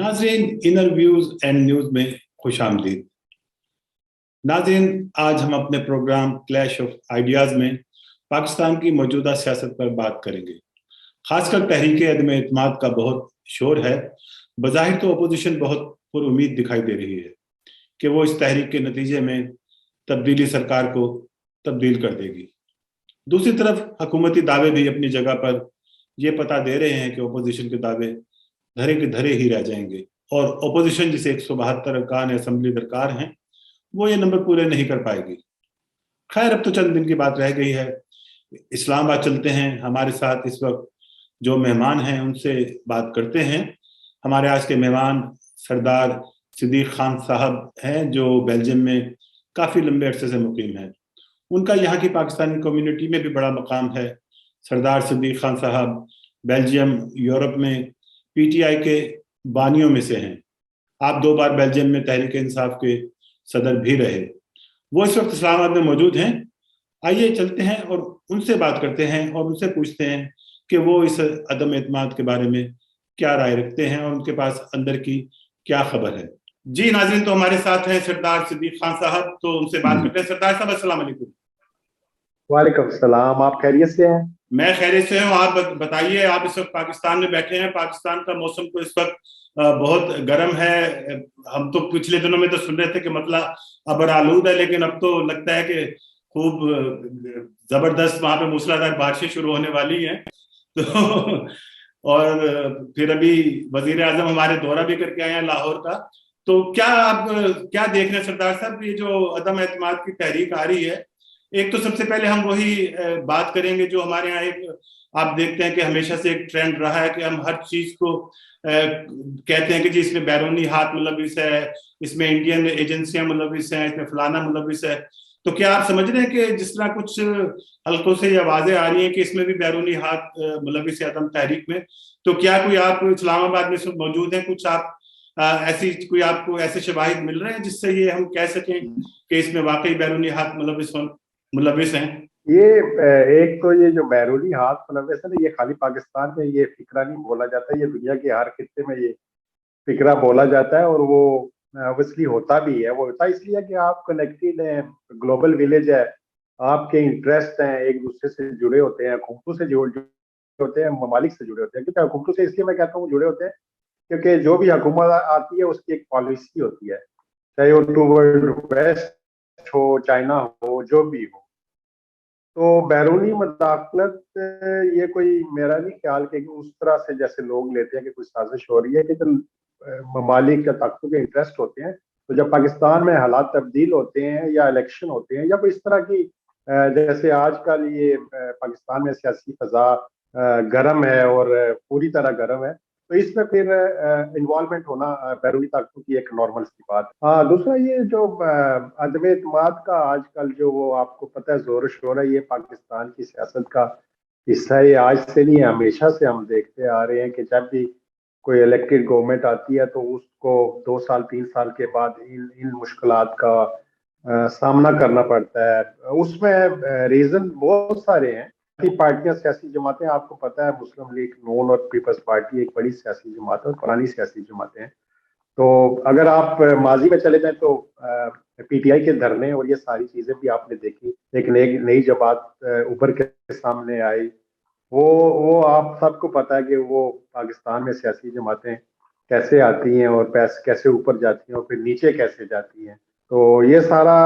नाज़रीन, inner views and news में खुश आमदीद। नाज़रीन, आज हम अपने प्रोग्राम क्लैश ऑफ आइडियाज में पाकिस्तान की मौजूदा सियासत पर बात करेंगे। खासकर तहरीक अदम एतमाद का बहुत शोर है। बज़ाहिर तो अपोजिशन बहुत पुरुमीद दिखाई दे रही है कि वो इस तहरीक के नतीजे में तब्दीली सरकार को तब्दील कर देगी। दूसरी तरफ हुकूमती दावे भी अपनी जगह पर ये पता दे रहे हैं कि अपोजिशन के दावे धरे के धरे ही रह जाएंगे और ओपोजिशन जिसे 172 अरकान असम्बली दरकार हैं वो ये नंबर पूरे नहीं कर पाएगी। खैर, अब तो चंद दिन की बात रह गई है। इस्लामाबाद चलते हैं। हमारे साथ इस वक्त जो मेहमान हैं उनसे बात करते हैं। हमारे आज के मेहमान सरदार सिद्दीक खान साहब हैं जो बेल्जियम में काफ़ी लंबे अरसे से मुकीम हैं। उनका यहाँ की पाकिस्तानी कम्युनिटी में भी बड़ा मकाम है। सरदार सिद्दीक खान साहब बेल्जियम यूरोप में पीटीआई के बानियों में से हैं। आप 2 बार बेल्जियम में तहरीक इंसाफ के सदर भी रहे। वो इस वक्त इस्लामाबाद में मौजूद हैं। आइए चलते हैं और उनसे बात करते हैं और उनसे पूछते हैं कि वो इस अदम एतमाद के बारे में क्या राय रखते हैं और उनके पास अंदर की क्या खबर है। जी नाज़रीन, तो हमारे साथ हैं सरदार सिद्दीक खान साहब, तो उनसे बात करते हैं। सरदार साहब, अस्सलाम वालेकुम। वालेकुम सलाम। आप खैरियत से हैं? मैं खैरियत से हूँ। आप बताइए, आप इस वक्त पाकिस्तान में बैठे हैं। पाकिस्तान का मौसम तो इस वक्त बहुत गर्म है। हम तो पिछले दिनों में तो सुन रहे थे कि मतलब अबर आलूद है, लेकिन अब तो लगता है कि खूब जबरदस्त वहां पे मूसलाधार बारिशें शुरू होने वाली हैं। तो और फिर अभी वजीर आजम हमारे दौरा भी करके आए हैं लाहौर का। तो क्या आप क्या देख रहे हैं सरदार साहब, ये जो अदम एतमाद की तहरीक आ रही है? एक तो सबसे पहले हम वही बात करेंगे जो हमारे यहाँ एक आप देखते हैं कि हमेशा से एक ट्रेंड रहा है कि हम हर चीज को कहते हैं कि जी इसमें बैरूनी हाथ मुलविस है, इसमें इंडियन एजेंसियां मुलविस हैं, इसमें फलाना मुलविस है। तो क्या आप समझ रहे हैं कि जिस तरह कुछ हल्कों से ये आवाजें आ रही हैं कि इसमें भी बैरूनी हाथ मुलविस है अदम तहरीक में? तो क्या कोई आप इस्लामाबाद में मौजूद हैं, कुछ आप ऐसी कोई आपको ऐसे शवाहिद मिल रहे हैं जिससे ये हम कह सकें कि इसमें वाकई बैरूनी हाथ मुलविस हैं? ये एक तो ये जो बैरूनी हाथ मुलविस है ना, ये खाली पाकिस्तान में ये फिक्रा नहीं बोला जाता, ये दुनिया के हर खित्ते में ये फिक्रा बोला जाता है। और वो ऑब्वियसली होता भी है। वो होता इसलिए कि आप कनेक्टेड हैं, ग्लोबल विलेज है, आपके इंटरेस्ट हैं एक दूसरे से जुड़े होते हैं, हुकूमतों से जुड़े होते हैं, ममालिक से जुड़े होते हैं। क्योंकि हुकूमतों से इसलिए मैं कहता हूँ जुड़े होते हैं क्योंकि जो भी हुकूमत आती है उसकी एक पॉलिसी होती है, चाहे वो टूवर्ड वेस्ट हो, चाइना हो, जो भी हो। तो बैरूनी मदाखलत ये कोई मेरा नहीं ख्याल कि उस तरह से जैसे लोग लेते हैं कि कोई साजिश हो रही है कि जो ममालिक या ताकतों के इंटरेस्ट होते हैं, तो जब पाकिस्तान में हालात तब्दील होते हैं या इलेक्शन होते हैं या कोई इस तरह की जैसे आजकल ये पाकिस्तान में सियासी फजा गर्म है और पूरी तरह गर्म है, तो इसमें फिर इन्वॉल्वमेंट होना बैरूनी ताकतों की एक नॉर्मल सी बात। हाँ, दूसरा ये जो अदम एतमाद का आजकल जो वो आपको पता है जोर शोर है, ये पाकिस्तान की सियासत का हिस्सा है। ये आज से नहीं है, हमेशा से हम देखते आ रहे हैं कि जब भी कोई इलेक्टेड गवर्नमेंट आती है तो उसको 2 साल 3 साल के बाद इन मुश्किलात का सामना करना पड़ता है। उसमें रीजन बहुत सारे हैं। पार्टियां, सियासी जमातें, आपको पता है मुस्लिम लीग नून और पीपल्स पार्टी एक बड़ी सियासी जमात है और पुरानी सियासी जमातें हैं। तो अगर आप माजी में चले जाएं तो पीटीआई के धरने और ये सारी चीजें भी आपने देखी। एक नई नई जमात उभर के सामने आई। वो आप सबको पता है कि वो पाकिस्तान में सियासी जमातें कैसे आती हैं और कैसे ऊपर जाती हैं और फिर नीचे कैसे जाती हैं। तो ये सारा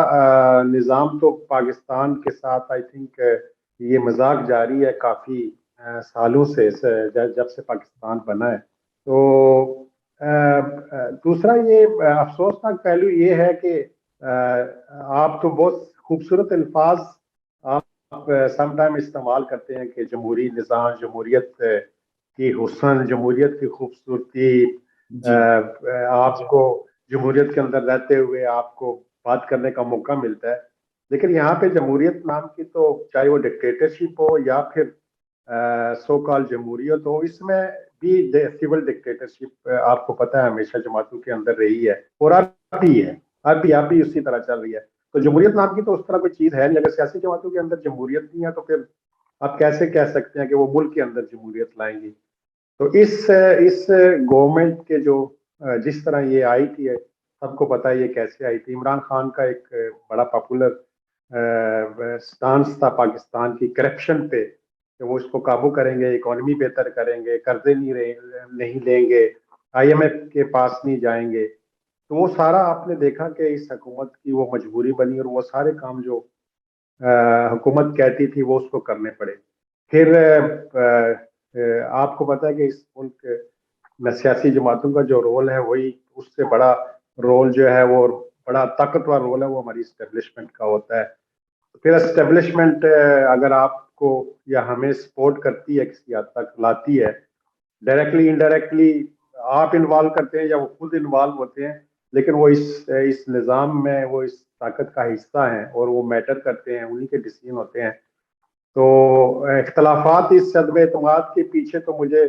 निज़ाम तो पाकिस्तान के साथ आई थिंक ये मजाक जारी है काफ़ी सालों से, जब से पाकिस्तान बना है। तो दूसरा ये अफसोसनाक पहलू ये है कि आप तो बहुत खूबसूरत अल्फाज आप समटाइम इस्तेमाल करते हैं कि जमहूरी निज़ाम, जमहूरियत की हुस्न, जमहूरियत की खूबसूरती, आपको जमहूरियत के अंदर रहते हुए आपको बात करने का मौका मिलता है। लेकिन यहाँ पे जमहूरियत नाम की तो चाहे वो डिक्टेटरशिप हो या फिर सो कॉल जमहूरियत हो, इसमें भी सिविल डिक्टेटरशिप आपको पता है हमेशा जमातों के अंदर रही है और अब भी है, अब भी उसी तरह चल रही है। तो जमहूरियत नाम की तो उस तरह कोई चीज है नहीं। अगर सियासी जमातों के अंदर जमहूरियत नहीं है तो फिर आप कैसे कह सकते हैं कि वो मुल्क के अंदर जमहूरियत लाएंगी? तो इस गवर्नमेंट के जो जिस तरह ये आई थी, सबको पता है ये कैसे आई थी। इमरान खान का एक बड़ा पॉपुलर स्टांस था पाकिस्तान की करप्शन पे, कि वो इसको काबू करेंगे, इकोनॉमी बेहतर करेंगे, कर्जे नहीं लेंगे, आईएमएफ के पास नहीं जाएंगे। तो वो सारा आपने देखा कि इस हुकूमत की वो मजबूरी बनी, और वो सारे काम जो हुकूमत कहती थी वो उसको करने पड़े। फिर आपको पता है कि इस मुल्क में सियासी जमातों का जो रोल है, वही उससे बड़ा रोल जो है, वो बड़ा ताकतवर रोल है, वो हमारी इस्टेब्लिशमेंट का होता है। फिर एस्टेब्लिशमेंट अगर आपको या हमें सपोर्ट करती है, किसी हद तक लाती है, डायरेक्टली इनडायरेक्टली आप इन्वॉल्व करते हैं या वो खुद इन्वॉल्व होते हैं, लेकिन वो इस निज़ाम में वो इस ताकत का हिस्सा हैं और वो मैटर करते हैं, उन्हीं के डिसीजन होते हैं। तो इख्तलाफात इस सदम एतमाद के पीछे तो मुझे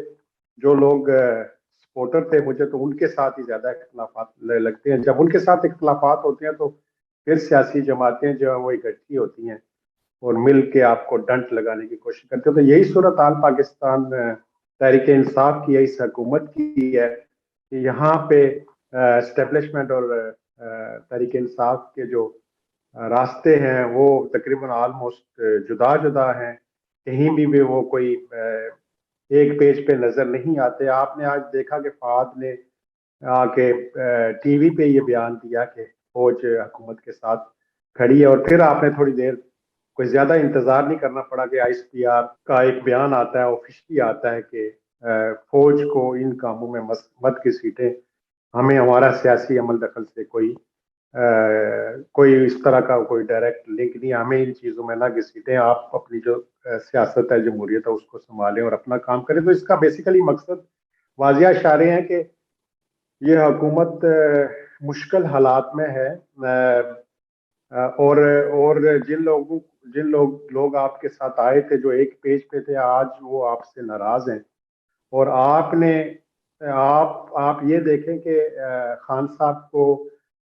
जो लोग सपोर्टर थे, मुझे तो उनके साथ ही ज्यादा इख्तलाफात लगते हैं। जब उनके साथ इख्तलाफात होते हैं तो फिर सियासी जमातें जो है वो इकट्ठी होती हैं और मिल के आपको डंट लगाने की कोशिश करते हैं। तो यही सूरत हाल पाकिस्तान तहरीक इंसाफ की है, इस हुकूमत की है, कि यहाँ पे एस्टेब्लिशमेंट और तहरीक इंसाफ के जो रास्ते हैं वो तकरीबन ऑलमोस्ट जुदा जुदा हैं। कहीं भी वो कोई एक पेज पे नजर नहीं आते। आपने आज देखा कि फवाद ने आके टीवी पे ये बयान दिया कि फौज हुकूमत के साथ खड़ी है, और फिर आपने थोड़ी देर, कोई ज्यादा इंतजार नहीं करना पड़ा कि आईएसपीआर का एक बयान आता है, ऑफिशियली आता है कि फौज को इन कामों में मत घसीटें, हमें हमारा सियासी अमल दखल से कोई इस तरह का कोई डायरेक्ट लिंक नहीं, हमें इन चीज़ों में ना घसीटें, आप अपनी जो सियासत है, जमहूरियत है, उसको संभालें और अपना काम करें। तो इसका बेसिकली मकसद वाजिया इशारे हैं कि ये हुकूमत मुश्किल हालात में है, और जिन लोग आपके साथ आए थे, जो एक पेज पे थे, आज वो आपसे नाराज हैं। और आप ये देखें कि खान साहब को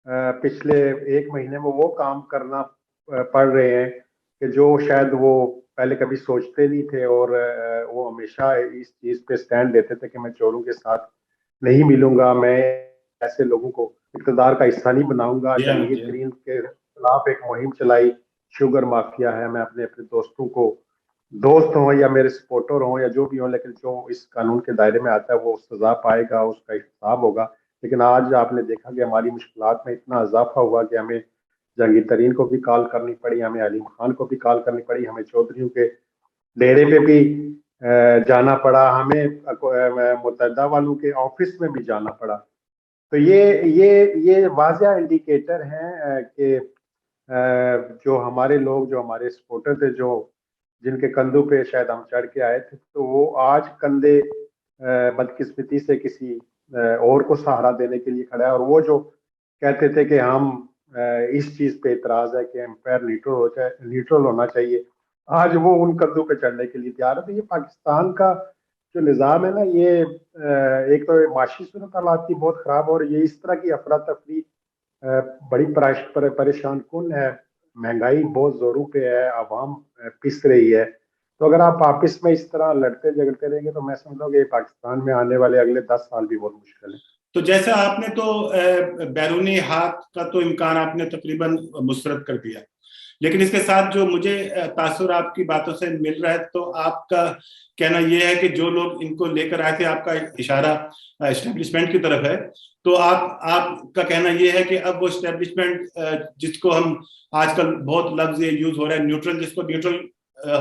पिछले एक महीने में वो काम करना पड़ रहे हैं कि जो शायद वो पहले कभी सोचते नहीं थे, और वो हमेशा इस चीज़ पे स्टैंड लेते थे कि मैं चोरों के साथ नहीं मिलूंगा, मैं ऐसे लोगों को इक़्तिदार का हिस्सा नहीं बनाऊंगा। जी हाँ, जहांगीर जी हाँ। तरीन के खिलाफ एक मुहिम चलाई, शुगर माफिया है, मैं अपने अपने दोस्तों को, दोस्त हों या मेरे सपोर्टर हों या जो भी हों, लेकिन जो इस कानून के दायरे में आता है वो सजा पाएगा, उसका हिसाब होगा। लेकिन आज आपने देखा कि हमारी मुश्किलात में इतना इजाफा हुआ कि हमें जहांगीर तरीन को भी कॉल करनी पड़ी, हमें अलीम खान को भी कॉल करनी पड़ी, हमें चौधरियों के डेरे पे भी जाना पड़ा, हमें मुतहदा वालों के ऑफिस में भी जाना पड़ा। तो ये वाज़िया इंडिकेटर हैं कि जो हमारे लोग, जो हमारे सपोर्टर थे, जो जिनके कंधों पे शायद हम चढ़ के आए थे, तो वो आज कंधे बदकिस्मती से किसी और को सहारा देने के लिए खड़ा है। और वो जो कहते थे कि हम इस चीज पे इतराज है कि एम्पायर न्यूट्रल होना चाहिए, आज वो उन कंधों पे चढ़ने के लिए तैयार है। तो ये पाकिस्तान का जो निज़ाम है ना, ये एक तो माशी सूरत हालात की बहुत खराब, और ये इस तरह की अफरा तफरी बड़ी परेशान कुन है। महंगाई बहुत जोरों पे है, आवाम पिस रही है। तो अगर आप आपस में इस तरह लड़ते झगड़ते रहेंगे, तो मैं समझता हूँ कि पाकिस्तान में आने वाले अगले 10 साल भी बहुत मुश्किल है। तो जैसा आपने तो बैरूनी हाथ का तो इम्कान आपने तकरीबन मुस्तरद कर दिया, लेकिन इसके साथ जो मुझे तासुर आपकी बातों से मिल रहा है, तो आपका कहना यह है कि जो लोग इनको लेकर आए थे, आपका इशारा एस्टेब्लिशमेंट की तरफ है, तो आपका कहना यह है कि अब वो एस्टेब्लिशमेंट जिसको हम आजकल बहुत लफ्ज यूज हो रहा है न्यूट्रल, जिसको न्यूट्रल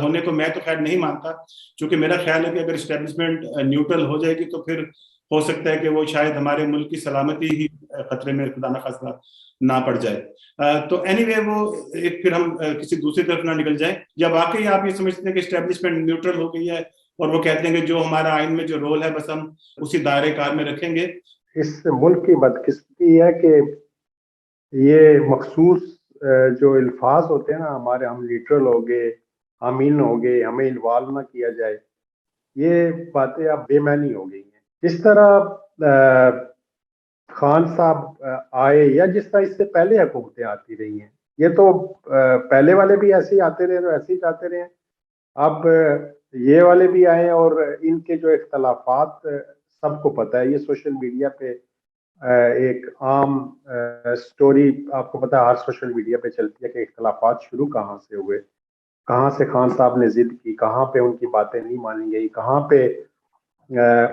होने को मैं तो खैर नहीं मानता, क्योंकि मेरा ख्याल है कि अगर एस्टेब्लिशमेंट न्यूट्रल हो जाएगी तो फिर हो सकता है कि वो शायद हमारे मुल्क की सलामती ही खतरे में खुदा न खास्ता ना पड़ जाए। तो एनीवे वो एक फिर हम किसी दूसरी तरफ ना निकल जाए, या वाकई आप ये समझते हैं कि एस्टेब्लिशमेंट न्यूट्रल हो गई है और वो कहते हैं कि जो हमारा आइन में जो रोल है बस हम उसी दायरे कार में रखेंगे। इस मुल्क की बदकिस्मती है कि ये मखसूस जो अल्फाज होते हैं ना हमारे, हम न्यूट्रल हो गए, हम इन हो गए, हमें इन्वॉल्व ना किया जाए, ये बातें अब बेमानी हो गई हैं। जिस तरह खान साहब आए, या जिस तरह इससे पहले हुकूमतें आती रही हैं, ये तो पहले वाले भी ऐसे ही आते रहे, तो ऐसे ही जाते रहे। अब ये वाले भी आए, और इनके जो इख्तलाफात सबको पता है, ये सोशल मीडिया पे एक आम स्टोरी आपको पता है हर सोशल मीडिया पे चलती है कि इख्तलाफात शुरू कहाँ से हुए, कहाँ से खान साहब ने जिद की, कहाँ पे उनकी बातें नहीं मानी गई, कहाँ पे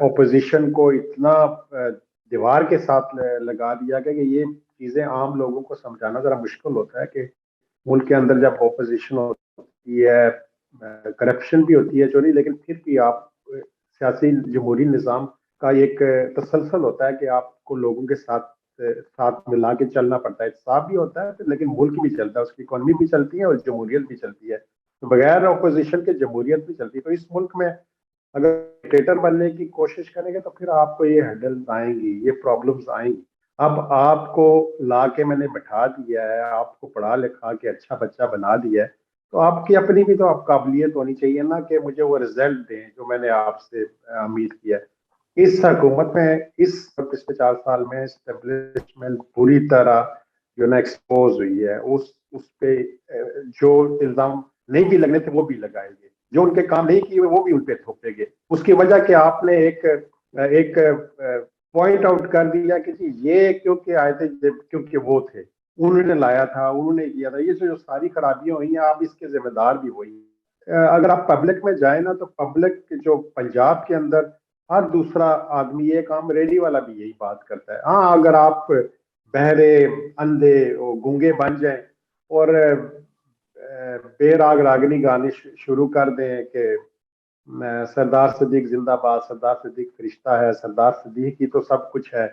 ओपोजिशन को इतना दीवार के साथ लगा दिया गया कि ये चीजें आम लोगों को समझाना जरा मुश्किल होता है कि मुल्क के अंदर जब ओपोजिशन होती है, करप्शन भी होती है चोरी, लेकिन फिर भी आप सियासी जमहूरी निज़ाम का एक तसलसल होता है कि आपको लोगों के साथ साथ मिला के चलना पड़ता है, इंसाफ भी होता है लेकिन मुल्क भी चलता है, उसकी इकॉनमी भी चलती है और जमहूरियत भी चलती है। तो बगैर अपोजिशन के जमहूरियत भी चलती है। तो इस मुल्क में अगर डिक्टेटर बनने की कोशिश करेंगे तो फिर आपको ये हर्डल्स आएंगी, ये प्रॉब्लम्स आएंगी। अब आपको ला के मैंने बैठा दिया है, आपको पढ़ा लिखा के अच्छा बच्चा बना दिया है, तो आपकी अपनी भी तो आप काबिलियत होनी चाहिए ना कि मुझे वो रिजल्ट दें जो मैंने आपसे उम्मीद किया है। इस हुकूमत में इस पिछले 4 साल में एस्टेब्लिशमेंट पूरी तरह जो ना एक्सपोज हुई है, उस पे जो इल्जाम नहीं भी लगने थे वो भी लगाएंगे, जो उनके काम नहीं किए वो भी उन पे थोपेंगे। उसकी वजह कि आपने एक एक पॉइंट आउट कर दिया कि जी ये क्योंकि आए थे, क्योंकि वो थे, उन्होंने लाया था, उन्होंने किया था, ये जो सारी खराबियां हुई हैं आप इसके जिम्मेदार भी वही हैं। अगर आप पब्लिक में जाए ना तो पब्लिक जो पंजाब के अंदर हर दूसरा आदमी, ये काम रेडी वाला भी यही बात करता है। हाँ, अगर आप बहरे, अंधे, गूंगे बन जाएं और बेराग रागनी गाने शुरू कर दें कि सरदार सदीक जिंदाबाद, सरदार सदीक फरिश्ता है, सरदार सदीक ही तो सब कुछ है,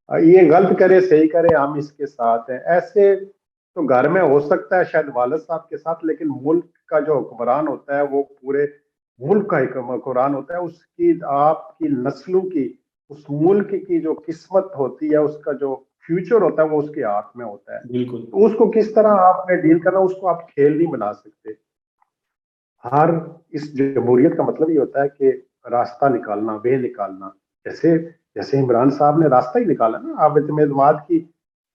ये गलत करे सही करे हम इसके साथ हैं, ऐसे तो घर में हो सकता है शायद वालिद साहब के साथ, लेकिन मुल्क का जो हुक्मरान होता है वो पूरे मुल्क का हुक्मरान होता है। उसकी आपकी नस्लों की, उस मुल्क की जो किस्मत होती है, उसका जो फ्यूचर होता है वो उसके हाथ में होता है। बिल्कुल। तो उसको किस तरह आपने डील करना, उसको आप खेल नहीं बना सकते। हर इस जमहूरियत का मतलब ये होता है कि रास्ता निकालना, वे निकालना। जैसे जैसे इमरान साहब ने रास्ता ही निकाला ना आबिद मेदवाद की,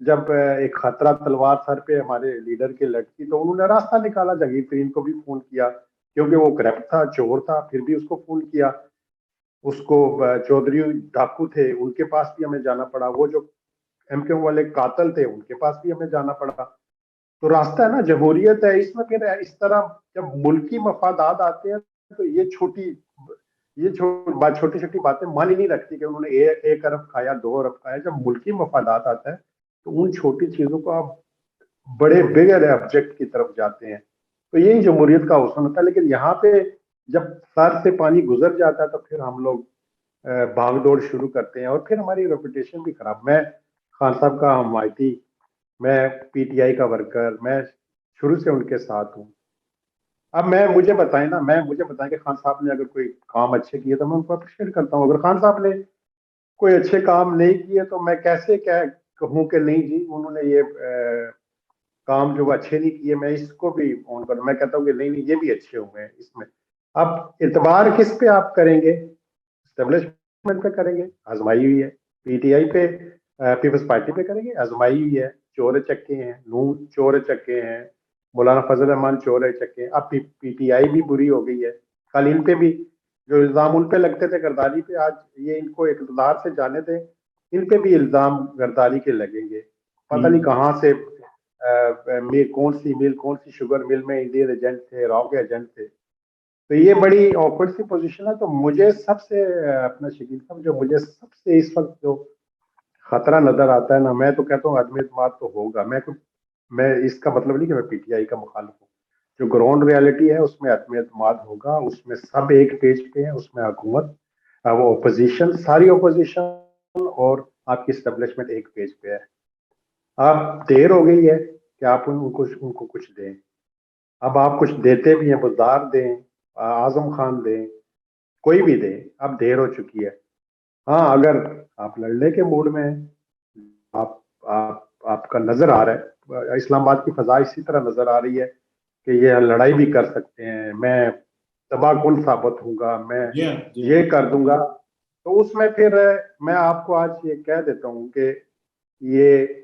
जब एक खतरा तलवार सर पे हमारे लीडर के लटकी तो उन्होंने रास्ता निकाला, जगीर तरीन को भी फोन किया क्योंकि वो करप्ट था, चोर था, फिर भी उसको फोन किया। उसको चौधरी डाकू थे, उनके पास भी हमें जाना पड़ा। वो जो एमक्यू वाले कातल थे उनके पास भी हमें जाना पड़ा। तो रास्ता है ना, जमहूरियत है इसमें। फिर इस तरह जब मुल्की मफादात आते हैं तो ये छोटी छोटी बातें मान ही नहीं रखती कि उन्होंने 1 अरब खाया, 2 अरब खाया। जब मुल्की मफादात आता है तो उन छोटी चीजों को आप बड़े बिगर ऑब्जेक्ट की तरफ जाते हैं। तो यही जमहूरियत का हुस्न होता है। लेकिन यहाँ पे जब सर से पानी गुजर जाता है तो फिर हम लोग भाग दौड़ शुरू करते हैं और फिर हमारी रेपुटेशन भी खराब। मैं खान साहब का हमायती, मैं पीटीआई का वर्कर, मैं शुरू से उनके साथ हूँ। अब मुझे बताएं कि खान साहब ने अगर कोई काम अच्छे किए तो मैं उनको अप्रिशिएट करता हूँ। अगर खान साहब ने कोई अच्छे काम नहीं किए तो मैं कैसे क्या कहूँ कि नहीं जी उन्होंने ये काम जो अच्छे नहीं किए, मैं इसको भी ऑन करूँ। मैं कहता हूँ कि नहीं नहीं ये भी अच्छे हुए हैं इसमें। अब इतबार किस पे आप करेंगे? एस्टेब्लिशमेंट पे करेंगे, आजमाई हुई है। पीटीआई पे, पीपल्स पार्टी पे करेंगे, आजमाई हुई है। चोर चक्के हैं, नून चोर चक्के हैं, मौलाना फजल रहमान चोर चक्के हैं। अब पीटीआई भी बुरी हो गई है। कल इन पे भी जो इल्जाम उन पे लगते थे गरदारी पे, आज ये इनको इकतदार से जाने दें, इन पे भी इल्जाम गरदारी के लगेंगे। पता नहीं कहाँ से मिल, कौन सी शुगर मिल में इंडियन एजेंट थे, रॉ के एजेंट थे। तो ये बड़ी ऑकवर्ड सी पोजीशन है। तो मुझे सबसे अपना शकील साहब, जो मुझे सबसे इस वक्त जो खतरा नजर आता है ना, मैं तो कहता हूँ अदम एतमाद तो होगा। मैं इसका मतलब नहीं कि मैं पीटीआई का मुखालिफ हूँ। जो ग्राउंड रियलिटी है उसमें अदम एतमाद होगा, उसमें सब एक पेज पे है, उसमें हुकूमत, वो ओपोजिशन, सारी ओपोजिशन और आपकी स्टेब्लिशमेंट एक पेज पे है। अब देर हो गई है कि आप उनको उनको कुछ दें। अब आप कुछ देते भी हैं, बुज़दार दें, आजम खान दें, कोई भी दे, अब देर हो चुकी है। हाँ, अगर आप लड़ने के मूड में हैं, आपका नजर आ रहा है इस्लामाबाद की फजा इसी तरह नजर आ रही है कि ये लड़ाई भी कर सकते हैं, मैं तबाहकुन साबित होऊंगा, मैं जी हाँ, जी हाँ। ये कर दूंगा, तो उसमें फिर मैं आपको आज ये कह देता हूँ कि ये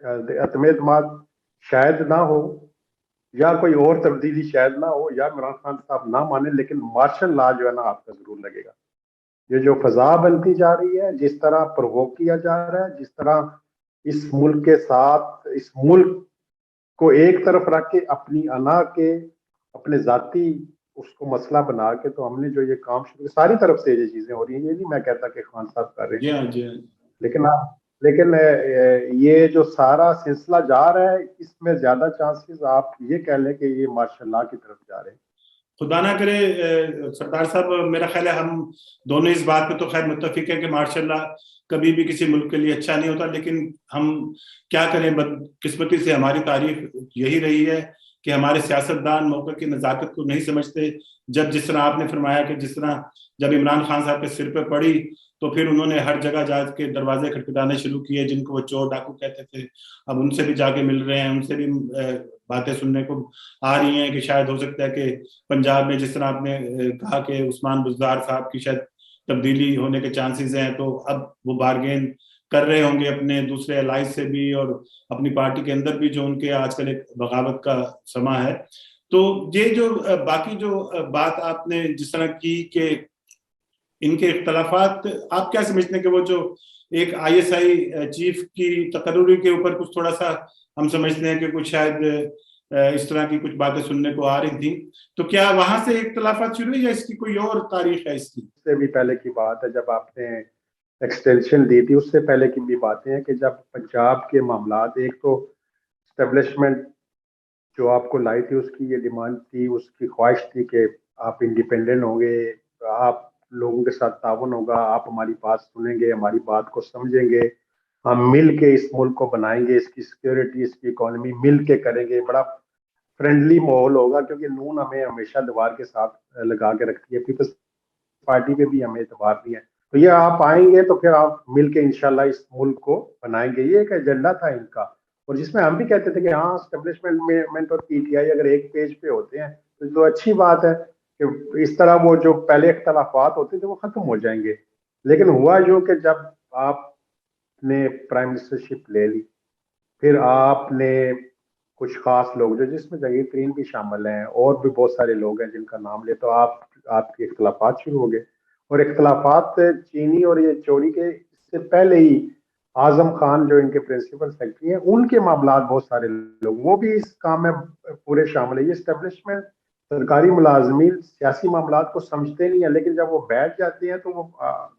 अतमेद शायद ना हो, या कोई और तब्दीली शायद ना हो, या इमरान खान साहब ना माने, लेकिन मार्शल लॉ जो है ना आपका जरूर लगेगा। ये जो फजा बनती जा रही है, जिस तरह प्रोवोक किया जा रहा है, जिस तरह इस मुल्क के साथ, इस मुल्क को एक तरफ रख के अपनी अना के, अपने जाती उसको मसला बना के, तो हमने जो ये काम शुरू, सारी तरफ से ये चीजें हो रही हैं। ये नहीं मैं कहता कि खान साहब कर रहे हैं, जी हाँ, जी हाँ। लेकिन लेकिन ये जो सारा सिलसिला जा रहा है, इसमें ज्यादा चांसेस आप ये कह लें कि ये माशाल्लाह की तरफ जा रहे हैं। खुदा ना करे सरदार साहब, मेरा ख्याल है हम दोनों इस बात पे तो खैर मुत्तफिक है कि मार्शल्लाह कभी भी किसी मुल्क के लिए अच्छा नहीं होता, लेकिन हम क्या करें, बदकिस्मती से हमारी तारीख यही रही है कि हमारे सियासतदान मौके की नज़ाकत को नहीं समझते। जब जिस तरह आपने फरमाया कि जिस तरह जब इमरान खान साहब के सिर पे पड़ी तो फिर उन्होंने हर जगह जाके दरवाजे खटखटाने शुरू किए, जिनको वो चोर डाकू कहते थे, अब उनसे भी जाके मिल रहे हैं, उनसे भी बातें सुनने को आ रही हैं कि शायद हो सकता है कि पंजाब में जिस तरह आपने कहा कि उस्मान बुज़दार साहब की शायद तब्दीली होने के चांसेस हैं, तो अब वो बारगेन कर रहे होंगे अपने दूसरे अलाइज से भी और अपनी पार्टी के अंदर भी, जो उनके आजकल एक बगावत का समा है। तो ये जो बाकी जो बात आपने जिस तरह की कि इनके इख्तलाफात, आप क्या समझते हैं कि वो जो एक आईएसआई चीफ की तकर्रुरी के ऊपर कुछ थोड़ा सा हम समझते हैं कि कुछ शायद इस तरह की कुछ बातें सुनने को आ रही थी, तो क्या वहां से इख्तलाफात शुरू हुई या इसकी कोई और तारीख है इसकी? उससे भी पहले की बात है, जब आपने एक्सटेंशन दी थी, उससे पहले की भी बातें हैं कि जब पंजाब के मामलात, एक तो स्टेब्लिशमेंट जो आपको लाई थी उसकी ये डिमांड थी, उसकी ख्वाहिश थी कि आप इंडिपेंडेंट होंगे, आप लोगों के साथ ताउन होगा, आप हमारी बात सुनेंगे, हमारी बात को समझेंगे, हम मिल के इस मुल्क को बनाएंगे, इसकी सिक्योरिटी, इसकी इकोनॉमी मिल के करेंगे, बड़ा फ्रेंडली माहौल होगा, क्योंकि नून हमें हमेशा दीवार के साथ लगा के रखती है, पीपल्स पार्टी पे भी हमें एतबार नहीं है। तो ये आप आएंगे तो फिर आप मिल के इंशाल्लाह इस मुल्क को बनाएंगे, ये एक एजेंडा था इनका। और जिसमें हम भी कहते थे कि हाँ, स्टेब्लिशमेंट और पीटीआई अगर एक पेज पे होते हैं तो अच्छी बात है कि इस तरह वो जो पहले इख्तलाफात होते थे वो खत्म हो जाएंगे। लेकिन हुआ जो कि जब आपने प्राइम मिनिस्टरशिप ले ली, फिर आपने कुछ खास लोग, जो जिसमें जगीर तरीन भी शामिल हैं और भी बहुत सारे लोग हैं जिनका नाम ले, तो आपके इख्तलाफात शुरू हो गए। और इख्तलाफात चीनी और ये चोरी के इससे पहले ही आजम खान जो इनके प्रिंसिपल सेक्रेटरी हैं, उनके मामलात बहुत सारे लोग वो भी इस काम में पूरे शामिल है। ये स्टेब्लिशमेंट, सरकारी मुलाजमीन सियासी मामलात को समझते नहीं है, लेकिन जब वो बैठ जाते हैं तो वो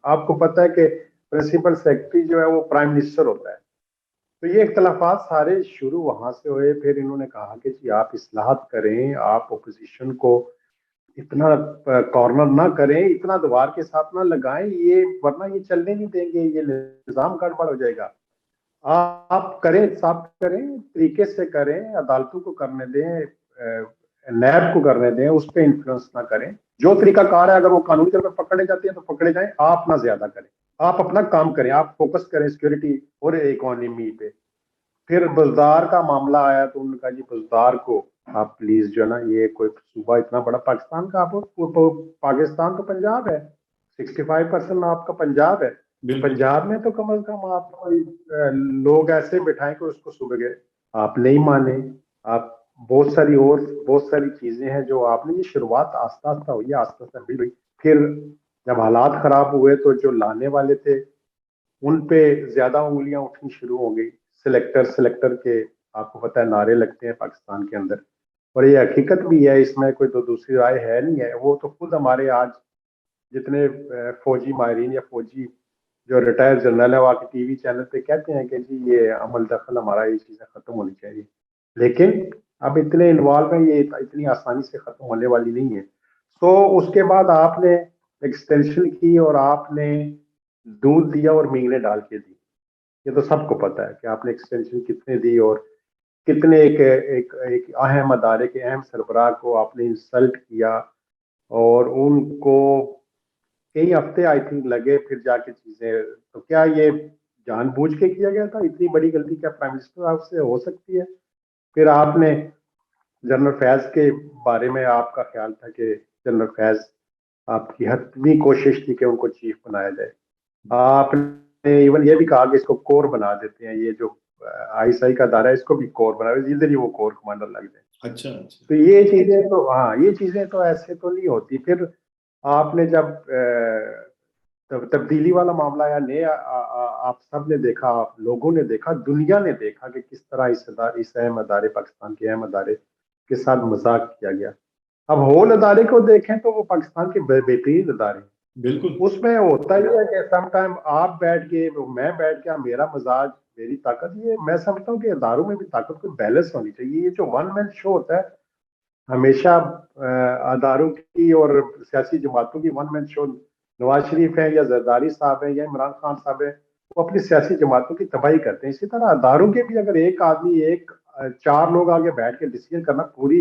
आपको पता है कि प्रिंसिपल सेक्रेटरी जो है वो प्राइम मिनिस्टर होता है। तो ये इख्तलाफात सारे शुरू वहां से हुए। फिर इन्होंने कहा कि जी आप इस्लाहत करें, आप ओपोजिशन को इतना कॉर्नर ना करें, इतना दीवार के साथ ना लगाएं, ये वरना ये चलने नहीं देंगे, ये निजाम गड़बड़ हो जाएगा। आप करें, साफ करें, तरीके से करें, अदालतों को करने दें, नैब को करने दें, उस पर इंफ्लुएंस ना करें। जो तरीका कार है, अगर वो कानूनी तौर पर पकड़े जाते हैं तो पकड़े जाएं, आप ना ज्यादा करें, आप अपना काम करें, आप फोकस करें सिक्योरिटी और इकोनॉमी पे। फिर बुजदार का मामला आया तो उन्होंने कहा जी बुजदार को आप प्लीज जो है ना, ये कोई सूबा इतना बड़ा पाकिस्तान का, आप पाकिस्तान तो पंजाब है, 65% आपका पंजाब है, तो बिल्कुल। पंजाब में तो कम से कम आप कोई लोग ऐसे बिठाएं कि उसको सूबे गए। आप नहीं माने, आप बहुत सारी चीजें हैं जो आपने, ये शुरुआत आस्ता आस्ता हुई, आस्ता आस्ता बिल्ड हुई। फिर जब हालात खराब हुए तो जो लाने वाले थे उन पे ज्यादा उंगलियां उठनी शुरू हो गई। सिलेक्टर सिलेक्टर के आपको पता है नारे लगते हैं पाकिस्तान के अंदर, और ये हकीकत भी है, इसमें कोई तो दूसरी राय है नहीं है। वो तो खुद हमारे आज जितने फौजी माहिरीन या फौजी जो रिटायर्ड जनरल है वो आके टीवी चैनल पे कहते हैं कि जी ये अमल दखल हमारा, ये चीजें खत्म होनी चाहिए। लेकिन अब इतने इन्वॉल्व है, ये इतनी आसानी से खत्म होने वाली नहीं है। तो उसके बाद आपने एक्सटेंशन की और आपने दूध दिया और मींगने डाल के दी। ये तो सबको पता है कि आपने एक्सटेंशन कितने दी और कितने एक एक एक अहम अदारे के अहम सरबराह को आपने इंसल्ट किया, और उनको कई हफ्ते आई थिंक लगे फिर जाके चीजें। तो क्या ये जानबूझ के किया गया था? इतनी बड़ी गलती क्या प्राइम मिनिस्टर साहब से हो सकती है? फिर आपने जनरल फैज के बारे में आपका ख्याल था कि जनरल फैज, आपकी हतमी कोशिश थी कि उनको चीफ बनाया जाए। आपने इवन ये भी कहा कि इसको कोर बना देते हैं, ये जो आईएसआई का दायरा है इसको भी कोर बना, जिधर ही वो कोर कमांडर लग जाए। अच्छा अच्छा। तो ये चीजें तो, हाँ, ये चीजें तो ऐसे तो नहीं होती। फिर आपने जब तब्दीली वाला मामला या नए आप सब ने देखा, आप लोगों ने देखा, दुनिया ने देखा कि किस तरह इस अहम अदारे, पाकिस्तान के अहम अदारे के साथ मजाक किया गया। अब होल अदारे को देखें तो वो पाकिस्तान के बेहतरीन अदारे हैं। बिल्कुल। उसमें होता ही है कि सम टाइम आप बैठ के, मैं बैठ के, मेरा मजाज, मेरी ताकत, ये मैं समझता हूँ कि अदारों में भी ताकत को बैलेंस होनी चाहिए। ये जो वन मैन शो होता है हमेशा अदारों की और सियासी जमातों की one man show, Nawaz Sharif है या जरदारी साहब है या इमरान खान साहब है, वो अपनी सियासी जमातों की तबाही करते हैं। इसी तरह अदारों के भी अगर एक आदमी, चार लोग आगे बैठ के डिसीजन करना, पूरी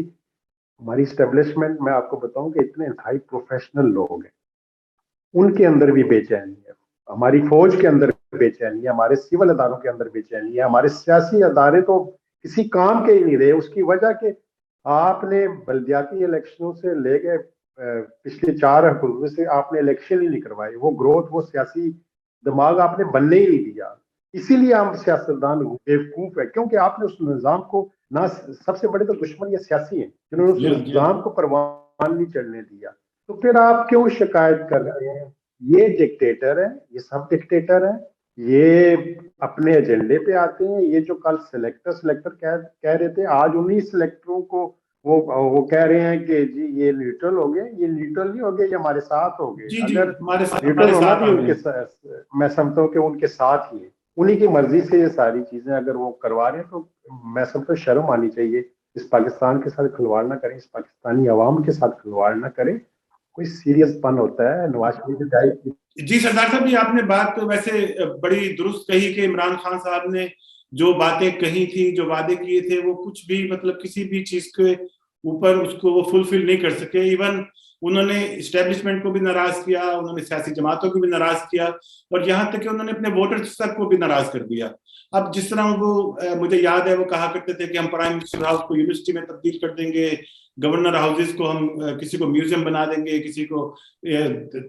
हमारी स्टेब्लिशमेंट, मैं आपको बताऊं कि इतने इंतहाई प्रोफेशनल लोग हैं, उनके अंदर भी बेचैनी है, हमारी फौज के अंदर बेचैनी है, हमारे सिविल अदारों के अंदर बेचैनी है, हमारे सियासी अदारे तो किसी काम के ही नहीं रहे। उसकी वजह के आपने बल्दियाती इलेक्शनों से लेके पिछले 4 हुकूमत से आपने इलेक्शन ही नहीं करवाए, वो ग्रोथ, वो सियासी दिमाग आपने बनने ही नहीं दिया। इसीलिए हम सियासतदान बेवकूफ है, क्योंकि आपने उस निज़ाम को ना, सबसे बड़े तो दुश्मन ये सियासी हैं जिन्होंने उस जी हाँ, जी हाँ। निज़ाम को परवान नहीं चढ़ने दिया। तो फिर आप क्यों शिकायत कर रहे हैं? ये डिक्टेटर है, ये सब डिक्टेटर है, ये अपने एजेंडे पे आते हैं। ये जो कल सिलेक्टर कह रहे थे, आज उन्हीं सिलेक्टरों को वो कह रहे हैं कि जी ये न्यूट्रल हो गए। ये न्यूट्रल नहीं हो गए, ये हमारे साथ हो गए। जी जी, अगर न्यूट्रल हमारे होना साथ भी आ उनके गए। साथ, मैं समझता हूँ कि उनके साथ ही है, उन्हीं की मर्जी से ये सारी चीजें अगर वो करवा रहे हैं, तो मैं समझता हूँ शर्म आनी चाहिए। इस पाकिस्तान के साथ खिलवाड़ ना करें, इस पाकिस्तानी अवाम के साथ खिलवाड़ ना करें। कोई सीरियस पन होता है। नवाज शरीफ जाए। जी सरदार साहब, ये आपने बात तो वैसे बड़ी दुरुस्त कही कि इमरान खान साहब ने जो बातें कही थी, जो वादे किए थे, वो कुछ भी मतलब किसी भी चीज के ऊपर उसको वो फुलफिल नहीं कर सके। इवन उन्होंने इस्टेब्लिशमेंट को भी नाराज किया, उन्होंने सियासी जमातों को भी नाराज किया, और यहाँ तक कि उन्होंने अपने वोटर्स तक को भी नाराज कर दिया। अब जिस तरह वो मुझे याद है वो कहा करते थे कि हम प्राइम मिनिस्टर हाउस को यूनिवर्सिटी में तब्दील कर देंगे, गवर्नर हाउसेज को हम किसी को म्यूजियम बना देंगे, किसी को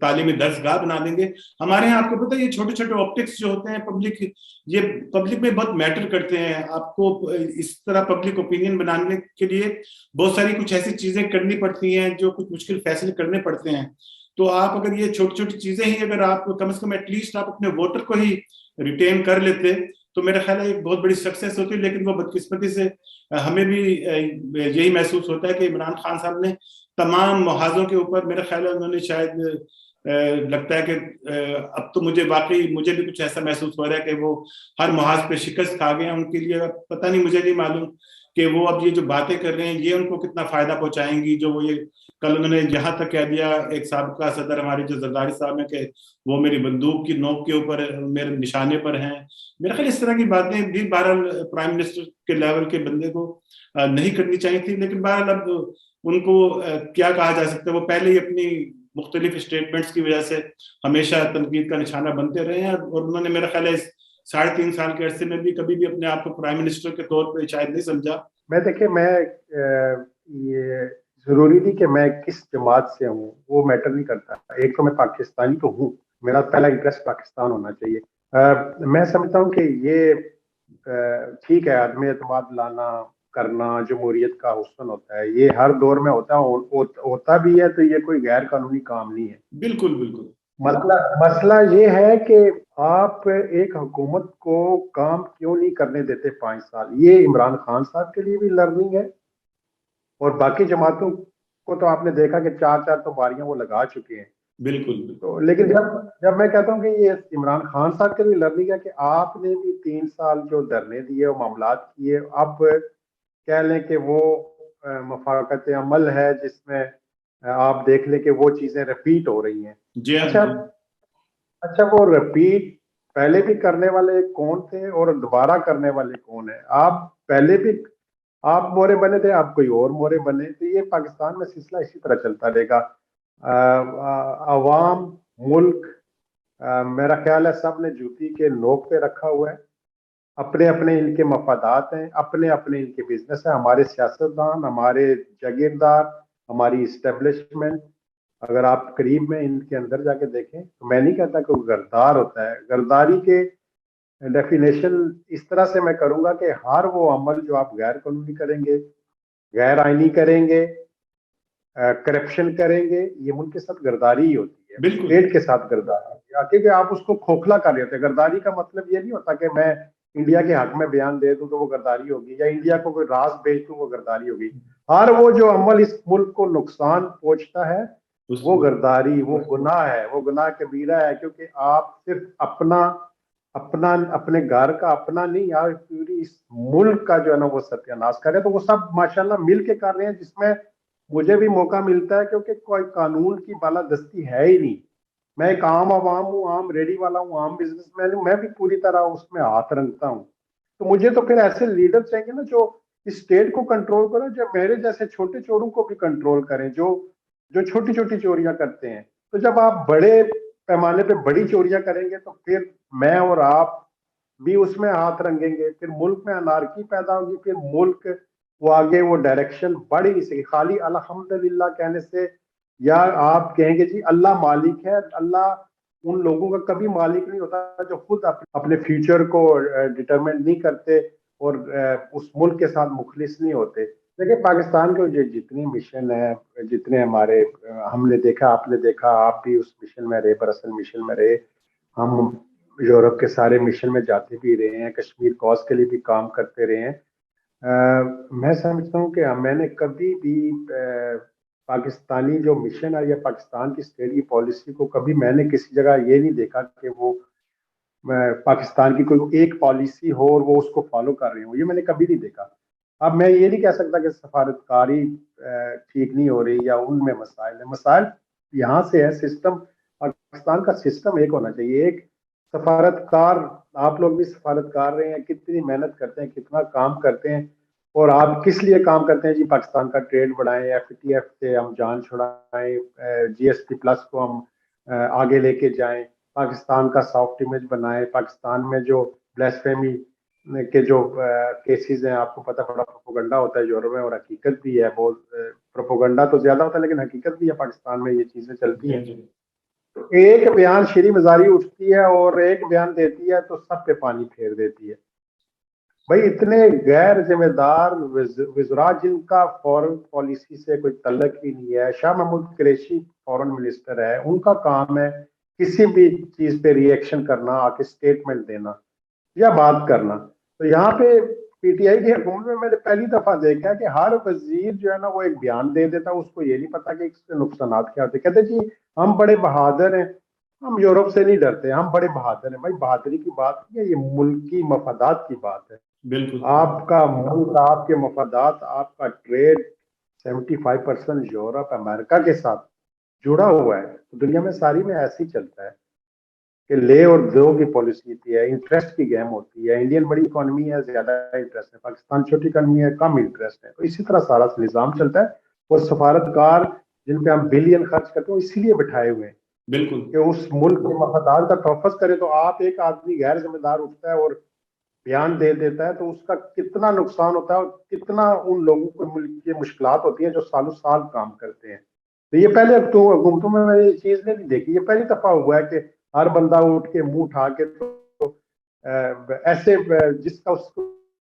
तालीमी दरसगाह बना देंगे। हमारे यहाँ आपको पता है ये छोटे छोटे ऑप्टिक्स जो होते हैं पब्लिक, ये पब्लिक में बहुत मैटर करते हैं। आपको इस तरह पब्लिक ओपिनियन बनाने के लिए बहुत सारी कुछ ऐसी चीजें करनी पड़ती हैं, जो कुछ मुश्किल फैसले करने पड़ते हैं। तो आप अगर ये छोटी छोटी चीजें ही अगर आप कम से कम एटलीस्ट आप अपने वोटर को ही रिटेन कर लेते, तो मेरा ख्याल है एक बहुत बड़ी सक्सेस होती। लेकिन वो बदकिस्मती से हमें भी यही महसूस होता है कि इमरान खान साहब ने तमाम मुहाजों के ऊपर, मेरा ख्याल है उन्होंने शायद लगता है कि अब तो मुझे भी कुछ ऐसा महसूस हो रहा है कि वो हर मुहाज पे शिकस्त खा गए हैं। उनके लिए पता नहीं, मुझे नहीं मालूम कि वो अब ये जो बातें कर रहे हैं ये उनको कितना फायदा पहुंचाएंगी। जो वो ये कल उन्होंने यहाँ तक कह दिया, एक साबिका सदर हमारे जो जरदारी साहब है, कि वो मेरी बंदूक की नोक के ऊपर मेरे निशाने पर हैं। मेरा ख्याल इस तरह की बातें भी बहरहाल प्राइम मिनिस्टर के लेवल के बंदे को नहीं करनी चाहिए थी। लेकिन बहरहाल अब उनको क्या कहा जा सकता है, वो पहले ही अपनी मुख्तलिफ स्टेटमेंट्स की वजह से हमेशा तनकीद का निशाना बनते रहे हैं, और उन्होंने मेरा ख्याल है इस 3.5 साल के अरसे में भी कभी भी अपने आप को प्राइम मिनिस्टर के तौर पर शायद नहीं समझा। मैं देखिए, मैं ये जरूरी नहीं कि मैं किस जमात से हूँ, वो मैटर नहीं करता। एक तो मैं पाकिस्तानी तो हूँ, मेरा पहला इंटरेस्ट पाकिस्तान होना चाहिए। मैं समझता हूँ कि ये ठीक है, आदमी एतमाद लाना करना जमहूरियत का हुस्न होता है, ये हर दौर में होता भी है। तो ये कोई गैर कानूनी काम नहीं है। बिल्कुल बिल्कुल। मसला मसला ये है कि आप एक हुकूमत को काम क्यों नहीं करने देते 5 साल। ये इमरान खान साहब के लिए भी लर्निंग है, और बाकी जमातों को तो आपने देखा कि 4-4 तो बारियां वो लगा चुके हैं। बिल्कुल बिल्कुल। तो लेकिन जब जब मैं कहता हूँ कि ये इमरान खान साहब के लिए लर्निंग है कि आपने भी 3 साल जो धरने दिए, वो मामलात किए, अब कह लें कि वो मफाकत अमल है जिसमें आप देख लें कि वो चीजें रिपीट हो रही हैं। जी हाँ, अच्छा, जी। अच्छा, वो रिपीट पहले भी करने वाले कौन थे और दोबारा करने वाले कौन है? आप पहले भी आप मोरे बने थे, आप कोई और मोरे बने, तो ये पाकिस्तान में सिलसिला इसी तरह चलता रहेगा। अवाम, मुल्क, मेरा ख्याल है सब ने जूती के नोक पे रखा हुआ है। अपने अपने इनके मफादात हैं, अपने अपने इनके बिजनेस है। हमारे सियासतदान, हमारे जागीरदार, हमारी इस्टेब्लिशमेंट, अगर आप करीब में इनके अंदर जाके देखें, तो मैं नहीं कहता कि वो गरदार होता है। गरदारी के डेफिनेशन इस तरह से मैं करूंगा कि हर वो अमल जो आप गैर कानूनी करेंगे, गैर आईनी करेंगे, करप्शन करेंगे, ये मुल्क के साथ गद्दारी ही होती है, बिल्कुल। स्टेट के साथ गद्दारी। क्योंकि आप उसको खोखला कर रहे होते हैं। गद्दारी का मतलब ये नहीं होता कि मैं इंडिया के हक में बयान दे दूं तो वो गद्दारी होगी, या इंडिया को कोई राज भेज दूं वो गद्दारी होगी। हर वो जो अमल इस मुल्क को नुकसान पहुंचता है वो उसको गद्दारी, वो गुनाह है, वो गुनाह कबीरा है। क्योंकि आप सिर्फ अपना अपना अपने घर का अपना नहीं, यार पूरी इस मुल्क का जो है ना वो सत्यानाश कर रहे हैं। तो वो सब माशाल्लाह मिल के कर रहे हैं, जिसमें मुझे भी मौका मिलता है, क्योंकि कोई कानून की बालादस्ती है ही नहीं। मैं एक आम आवाम हूँ, आम रेडी वाला हूँ, आम बिजनेसमैन हूँ, मैं भी पूरी तरह उसमें हाथ रंगता हूँ। तो मुझे तो फिर ऐसे लीडर चाहिए ना जो इस स्टेट को कंट्रोल करें, जो मेरे जैसे छोटे चोरों को भी कंट्रोल करें, जो जो छोटी छोटी चोरियां करते हैं। तो जब आप बड़े पैमाने पे बड़ी चोरियां करेंगे तो फिर मैं और आप भी उसमें हाथ रंगेंगे, फिर मुल्क में अनारकी पैदा होगी, फिर मुल्क वो आगे वो डायरेक्शन बढ़ ही नहीं सकेगी। खाली अल्हम्दुलिल्लाह कहने से, या आप कहेंगे जी अल्लाह मालिक है, अल्लाह उन लोगों का कभी मालिक नहीं होता जो खुद अपने फ्यूचर को डिटरमाइन नहीं करते और उस मुल्क के साथ मुखलिस नहीं होते। देखिए पाकिस्तान के जो जितनी मिशन है, जितने हमारे हमने देखा, आपने देखा, आप भी उस मिशन में रहे, बरअसल मिशन में रहे, हम यूरोप के सारे मिशन में जाते भी रहे हैं, कश्मीर कॉज के लिए भी काम करते रहे हैं। मैं समझता हूँ कि मैंने कभी भी पाकिस्तानी जो मिशन है या पाकिस्तान की स्टेट की पॉलिसी को कभी मैंने किसी जगह ये नहीं देखा कि वो पाकिस्तान की कोई एक पॉलिसी हो और वो उसको फॉलो कर रहे हो, ये मैंने कभी नहीं देखा। अब मैं ये नहीं कह सकता कि सफारतकारी ठीक नहीं हो रही या उनमें मसाइल है। मसाइल यहाँ से है, सिस्टम, पाकिस्तान का सिस्टम एक होना चाहिए। एक सफारतकार, आप लोग भी सफारतकार रहे हैं, कितनी मेहनत करते हैं, कितना काम करते हैं, और आप किस लिए काम करते हैं जी? पाकिस्तान का ट्रेड बढ़ाएं, FATF से हम जान छुड़ाएं, GSP प्लस को हम आगे लेके जाएं, पाकिस्तान का सॉफ्ट इमेज बनाएं, पाकिस्तान में जो ब्लास्फेमी के जो केसेस हैं, आपको पता, बड़ा प्रोपोगंडा होता है यूरोप में, और हकीकत भी है बहुत। प्रोपोगंडा तो ज्यादा होता है लेकिन हकीकत भी है, पाकिस्तान में ये चीजें चलती हैं। तो एक बयान श्री मजारी उठती है और एक बयान देती है तो सब पे पानी फेर देती है। भाई इतने गैर जिम्मेदार वज़रा जिनका फॉरेन पॉलिसी से कोई तल्लक ही नहीं है, शाह महमूद कुरैशी फॉरेन मिनिस्टर है, उनका काम है किसी भी चीज पे रिएक्शन करना, आके स्टेटमेंट देना या बात करना। तो यहाँ पे PTI की हुकूमत में मैंने पहली दफा देखा है कि हर वजीर जो है ना वो एक बयान दे देता है, उसको ये नहीं पता कि इससे नुकसान क्या होते। कहते जी हम बड़े बहादुर हैं, हम यूरोप से नहीं डरते, हम बड़े बहादुर हैं। भाई बहादुरी की बात नहीं है, ये मुल्क की मफादात की बात है। बिल्कुल। आपका मुल्क, आपके मफादात, आपका ट्रेड 75% यूरोप अमेरिका के साथ जुड़ा हुआ है। तो दुनिया में सारी में ऐसे ही चलता है कि ले और दो की पॉलिसी होती है, इंटरेस्ट की गेम होती है। इंडियन बड़ी इकोनॉमी है, ज्यादा इंटरेस्ट है, पाकिस्तान छोटी इकोनॉमी है, कम इंटरेस्ट है। तो इसी तरह सारा निजाम चलता है। और सफारतकार जिन पे हम बिलियन खर्च करते हैं, वो इसीलिए बैठाए हुए हैं बिल्कुल। कि उस मुल्क के मफादात का तहफ़्फ़ुज़ करे। तो आप एक आदमी गैर जिम्मेदार उठता है और बयान दे देता है, तो उसका कितना नुकसान होता है और कितना उन लोगों को मुल्क की मुश्किलात होती हैं जो सालों साल काम करते हैं। तो ये पहले तो हुकूमतों में ये चीज नहीं देखी, ये पहली दफा हुआ है कि हर बंदा उठ के मुंह उठा के तो ऐसे जिसका उसको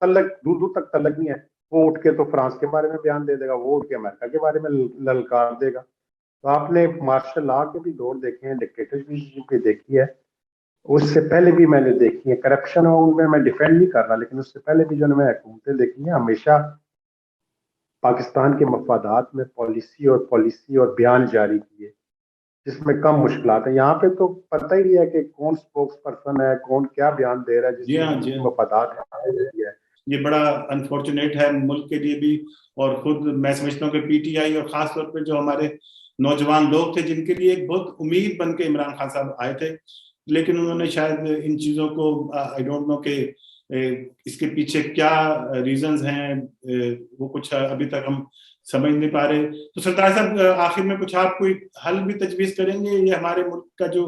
तलक दूर दूर तक तलक नहीं है, वो उठ के तो फ्रांस के बारे में बयान दे देगा, वो उठ के अमेरिका के बारे में ललकार देगा। तो आपने मार्शल लॉ के भी दौर देखे हैं, डिक्टेटरशिप भी देखी है, उससे पहले भी मैंने देखी है। करप्शन और उनमें मैं डिफेंड नहीं कर रहा, लेकिन उससे पहले भी जो मैं हुकूमतें देखी हैं, हमेशा पाकिस्तान के मफादात में पॉलिसी और बयान जारी किए जिसमें कम मुश्किलात है। यहाँ पे तो पता ही नहीं है कि कौन स्पोक्स पर्सन है, कौन क्या बयान दे रहा है, जी जिसमें हाँ, जी मुल्की हाँ। मफादात है। ये बड़ा अनफॉर्चुनेट है मुल्क के लिए भी। और खुद मैं समझता हूँ कि PTI और खास तौर पे जो हमारे नौजवान लोग थे, जिनके लिए एक बहुत उम्मीद बन के इमरान खान साहब आए थे, लेकिन उन्होंने शायद इन चीज़ों को, आई डोंट नो कि इसके पीछे क्या रीजंस हैं, वो कुछ अभी तक हम समझ नहीं पा रहे। तो सरदार साहब, आखिर में कुछ आप कोई हल भी तजवीज करेंगे? ये हमारे मुल्क का जो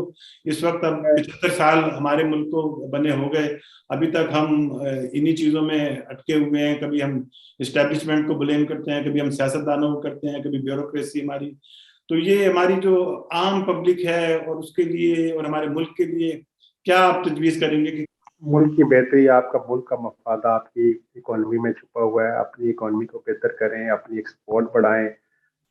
इस वक्त, अब 75 साल हमारे मुल्क को बने हो गए, अभी तक हम इन्हीं चीजों में अटके हुए हैं। कभी हम इस्टेब्लिशमेंट को ब्लेम करते हैं, कभी हम सियासतदानों को करते हैं, कभी ब्यूरोक्रेसी हमारी। तो ये हमारी जो आम पब्लिक है और उसके लिए और हमारे मुल्क के लिए क्या आप तजवीज करेंगे कि मुल्क की बेहतरी, आपका मुल्क का मफाद आपकी इकोनॉमी में छुपा हुआ है। अपनी इकोनॉमी को बेहतर करें, अपनी एक्सपोर्ट बढ़ाएं,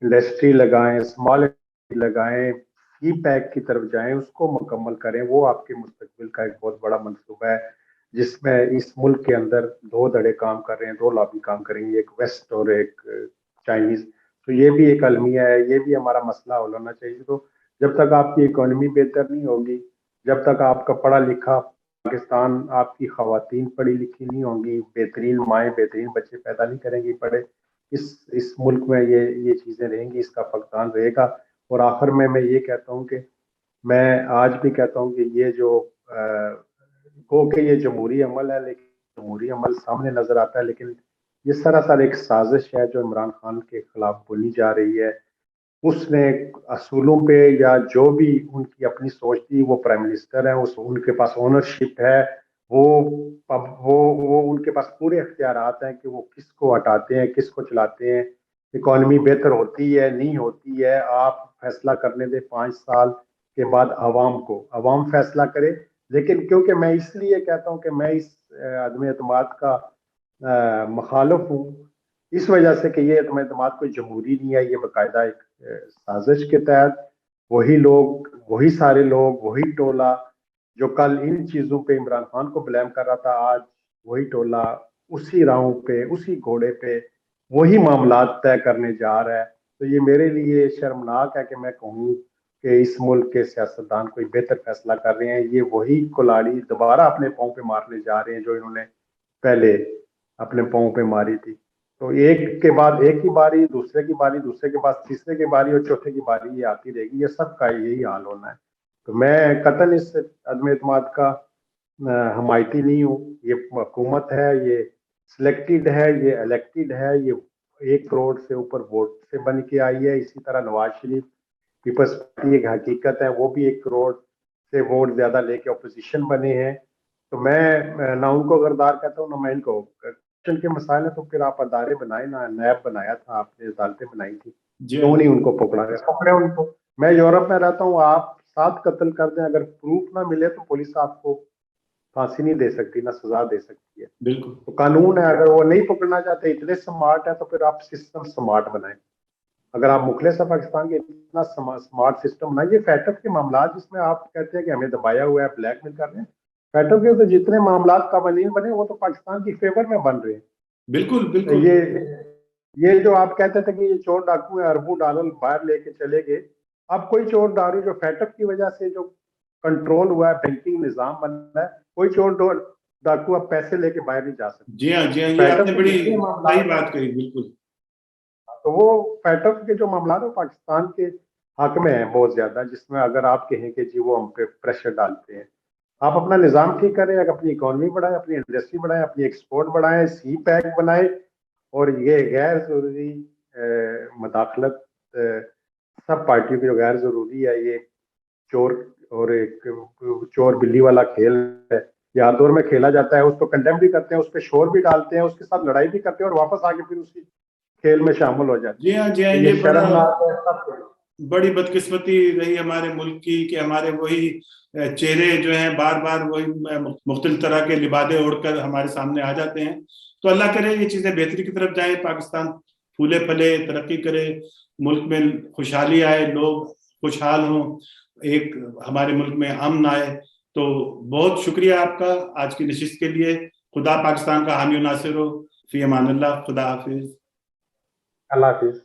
इंडस्ट्री लगाएं, स्मॉल इंडस्ट्री लगाएं, ई पैक की तरफ जाएं, उसको मुकम्मल करें। वो आपके मुस्तकबिल का एक बहुत बड़ा मंसूबा है, जिसमें इस मुल्क के अंदर दो धड़े काम कर रहे हैं, दो लॉबी काम करेंगे, एक वेस्ट और एक चाइनीज। तो ये भी एक अलमिया है, ये भी हमारा मसला हल होना चाहिए। तो जब तक आपकी इकोनॉमी बेहतर नहीं होगी, जब तक आपका पढ़ा लिखा पाकिस्तान, आपकी खवातीन पढ़ी लिखी नहीं होंगी, बेहतरीन माएँ बेहतरीन बच्चे पैदा नहीं करेंगी पढ़े, इस मुल्क में ये चीजें रहेंगी, इसका फकदान रहेगा। और आखिर में मैं ये कहता हूँ कि मैं आज भी कहता हूँ कि ये जो को कि ये जमहूरी अमल है, लेकिन जमहूरी अमल सामने नजर आता है, लेकिन ये सरासर एक साजिश है जो इमरान खान के खिलाफ बोली जा रही है। उसने असूलों पे या जो भी उनकी अपनी सोच थी, वो प्राइम मिनिस्टर है, उस उनके पास ओनरशिप है, वो वो उनके पास पूरे इख्तियारात हैं कि वो किसको हटाते हैं, किसको चलाते हैं। इकॉनमी बेहतर होती है नहीं होती है, आप फैसला करने दें 5 साल के बाद आवाम को, आवाम फैसला करे। लेकिन क्योंकि मैं इसलिए कहता हूँ कि मैं इस अदम एतमाद का मुखालफ हूँ, इस वजह से कि ये अदम एतमाद कोई जमहूरी नहीं है, ये बाकायदा एक साजिश के तहत वही लोग, वही सारे लोग, वही टोला जो कल इन चीजों पे इमरान खान को ब्लेम कर रहा था, आज वही टोला उसी राहों पे, उसी घोड़े पे वही मामला तय करने जा रहा है। तो ये मेरे लिए शर्मनाक है कि मैं कहूँ कि इस मुल्क के सियासतदान कोई बेहतर फैसला कर रहे हैं। ये वही कुल्हाड़ी दोबारा अपने पाँव पे मारने जा रहे हैं जो इन्होंने पहले अपने पाँव पे मारी थी। तो एक के बाद एक की बारी, दूसरे की बारी, दूसरे के बाद तीसरे की बारी और चौथे की बारी ये आती रहेगी। ये सबका यही हाल होना है। तो मैं कतन इस अदम एतमाद का हमायती नहीं हूँ। ये हुकूमत है, ये सिलेक्टेड है, ये इलेक्टेड है, ये 1 करोड़ से ऊपर वोट से बन के आई है। इसी तरह नवाज शरीफ पीपल्स पार्टी एक हकीकत है, वो भी 1 करोड़ से वोट ज्यादा लेके अपोजिशन बने हैं। तो मैं ना उनको गरदार कहता हूँ ना मैं इनको। करप्शन के मसाइल है तो फिर आप अदारे बनाए ना, नैब बनाया था आपने, अदालतें बनाई थी, जी क्यों नहीं उनको पकड़ा गया? पकड़े उनको। मैं यूरोप में रहता हूँ, आप 7 कत्ल कर दें, अगर प्रूफ ना मिले तो पुलिस आपको फांसी नहीं दे सकती, ना सजा दे सकती है। बिल्कुल। तो कानून है, अगर वो नहीं पकड़ना चाहते, इतने स्मार्ट है, तो फिर आप सिस्टम स्मार्ट बनाए। अगर आप मुखलिस है पाकिस्तान के, इतना स्मार्ट सिस्टम बनाइए। फैटफ के मामला जिसमें आप कहते हैं कि हमें दबाया हुआ है, ब्लैकमेल कर रहे हैं, फैटफ के तो जितने मामला कानून बने वो तो पाकिस्तान की फेवर में बन रहे हैं। बिल्कुल बिल्कुल। ये जो आप कहते थे कि ये चोर डाकू है, अरबों डॉलर बाहर लेके चले गए, अब कोई चोर डाकू जो फैटफ की वजह से जो कंट्रोल हुआ है, बैंकिंग निजाम बना है, कोई डाकू अब पैसे लेके बाहर नहीं जा सकते। जी हाँ, जी हाँ, तो ये फैटफ आपने के बड़ी जितने मामला, सही बात कही, बिल्कुल। तो वो फैटफ के जो मामला है पाकिस्तान के हक में है बहुत ज्यादा, जिसमें अगर आप कहें कि जी वो हम पे प्रेशर डालते हैं। आप अपना निजाम ठीक करें, अपनी इकोनॉमी बढ़ाएं, अपनी इंडस्ट्री बढ़ाएं, अपनी एक्सपोर्ट बढ़ाएं, सी पैक बनाएं, और ये गैर जरूरी मदाखलत सब पार्टियों की जो गैर जरूरी है, ये चोर और एक चोर बिल्ली वाला खेल है, ये हर दौर में खेला जाता है। उसको कंडेम भी करते हैं, उस पर शोर भी डालते हैं, उसके साथ लड़ाई भी करते हैं, और वापस आके फिर उसी खेल में शामिल हो जाते जी हैं। हाँ, जी हाँ, तो ये ये बड़ा शर्मनाक है सब। बड़ी बदकिस्मती रही हमारे मुल्क की कि हमारे वही चेहरे जो हैं बार बार वही मुख्तलिफ तरह के लिबादे ओढ़कर हमारे सामने आ जाते हैं। तो अल्लाह करे ये चीजें बेहतरी की तरफ जाए, पाकिस्तान फूले फले, तरक्की करे, मुल्क में खुशहाली आए, लोग खुशहाल हों, एक हमारे मुल्क में अमन आए। तो बहुत शुक्रिया आपका आज की नशिस्त के लिए। खुदा पाकिस्तान का हामी नासिर हो। फी अमान अल्लाह, खुदा हाफिज। अल्लाह हाफिज।